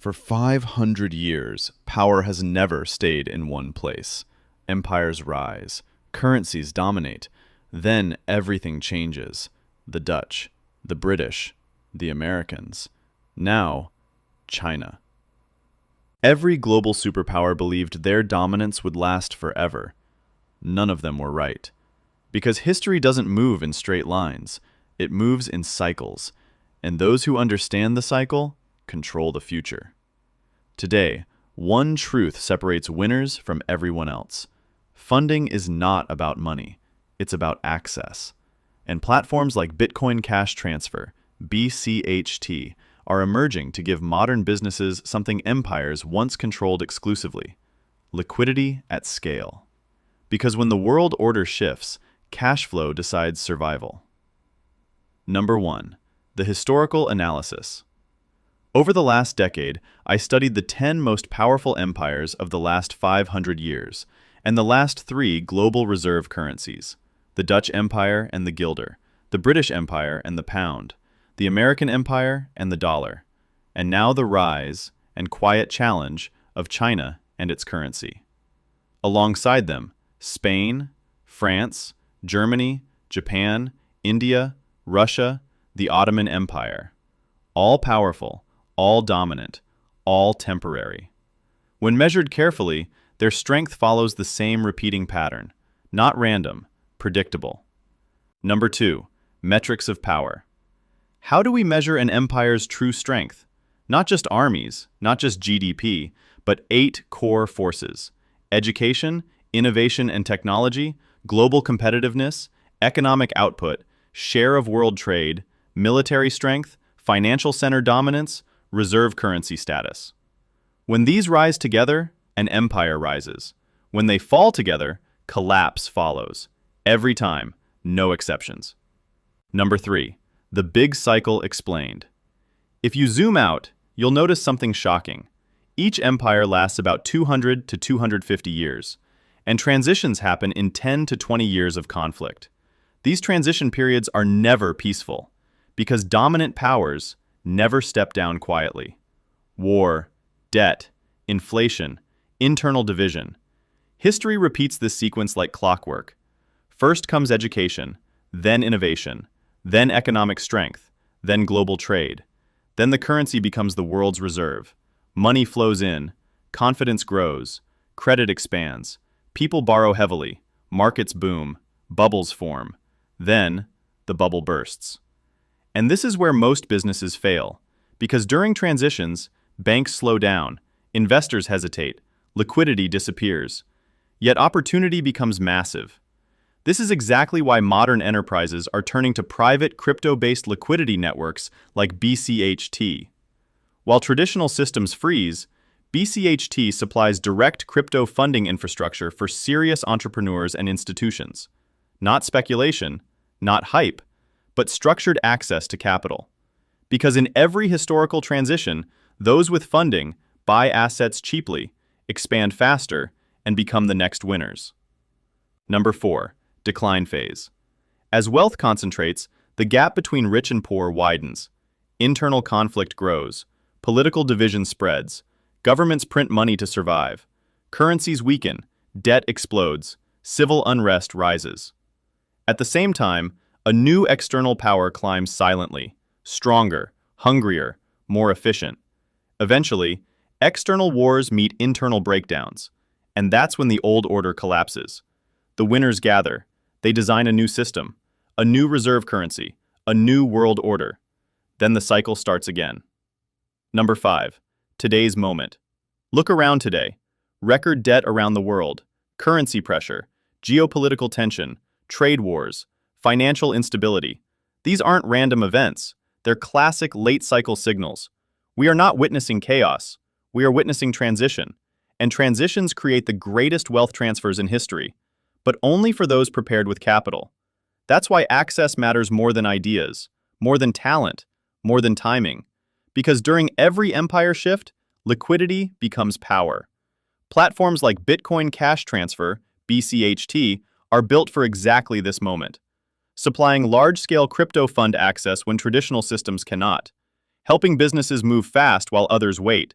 For 500 years, power has never stayed in one place. Empires rise, currencies dominate, then everything changes. The Dutch, the British, the Americans. Now, China. Every global superpower believed their dominance would last forever. None of them were right. Because history doesn't move in straight lines, it moves in cycles, and those who understand the cycle control the future. Today, one truth separates winners from everyone else. Funding is not about money, it's about access. And platforms like Bitcoin Cash Transfer, BCHT, are emerging to give modern businesses something empires once controlled exclusively: liquidity at scale. Because when the world order shifts, cash flow decides survival. Number 1. The historical analysis. Over the last decade, I studied the 10 most powerful empires of the last 500 years, and the last 3 global reserve currencies: the Dutch Empire and the guilder, the British Empire and the pound, the American Empire and the dollar, and now the rise and quiet challenge of China and its currency. Alongside them, Spain, France, Germany, Japan, India, Russia, the Ottoman Empire. All powerful, all dominant, all temporary. When measured carefully, their strength follows the same repeating pattern, not random, predictable. Number 2. Metrics of power. How do we measure an empire's true strength? Not just armies, not just GDP, but 8 core forces: education, innovation and technology, global competitiveness, economic output, share of world trade, military strength, financial center dominance, reserve currency status. When these rise together, an empire rises. When they fall together, collapse follows. Every time, no exceptions. Number 3. The big cycle explained. If you zoom out, you'll notice something shocking. Each empire lasts about 200 to 250 years, and transitions happen in 10 to 20 years of conflict. These transition periods are never peaceful, because dominant powers never step down quietly. War, debt, inflation, internal division. History repeats this sequence like clockwork. First comes education, then innovation, then economic strength, then global trade. Then the currency becomes the world's reserve. Money flows in, confidence grows, credit expands, people borrow heavily, markets boom, bubbles form. Then, the bubble bursts. And this is where most businesses fail, because during transitions, banks slow down, investors hesitate, liquidity disappears. Yet opportunity becomes massive. This is exactly why modern enterprises are turning to private crypto-based liquidity networks like BCHT. While traditional systems freeze, BCHT supplies direct crypto funding infrastructure for serious entrepreneurs and institutions. Not speculation, not hype, but structured access to capital. Because in every historical transition, those with funding buy assets cheaply, expand faster, and become the next winners. Number 4. Decline phase. As wealth concentrates, the gap between rich and poor widens. Internal conflict grows. Political division spreads. Governments print money to survive. Currencies weaken. Debt explodes. Civil unrest rises. At the same time, a new external power climbs silently, stronger, hungrier, more efficient. Eventually, external wars meet internal breakdowns, and that's when the old order collapses. The winners gather. They design a new system, a new reserve currency, a new world order. Then the cycle starts again. Number 5. Today's moment. Look around today. Record debt around the world, currency pressure, geopolitical tension, trade wars, financial instability. These aren't random events. They're classic late-cycle signals. We are not witnessing chaos. We are witnessing transition. And transitions create the greatest wealth transfers in history, but only for those prepared with capital. That's why access matters more than ideas, more than talent, more than timing. Because during every empire shift, liquidity becomes power. Platforms like Bitcoin Cash Transfer, BCHT, are built for exactly this moment, supplying large-scale crypto fund access when traditional systems cannot, helping businesses move fast while others wait,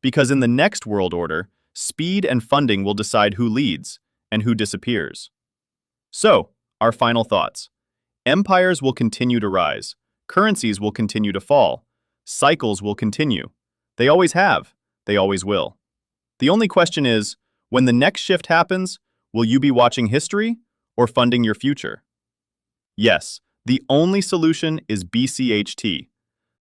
Because in the next world order, speed and funding will decide who leads and who disappears. So, our final thoughts. Empires will continue to rise. Currencies will continue to fall. Cycles will continue. They always have. They always will. The only question is, when the next shift happens, will you be watching history or funding your future? Yes, the only solution is BCHT,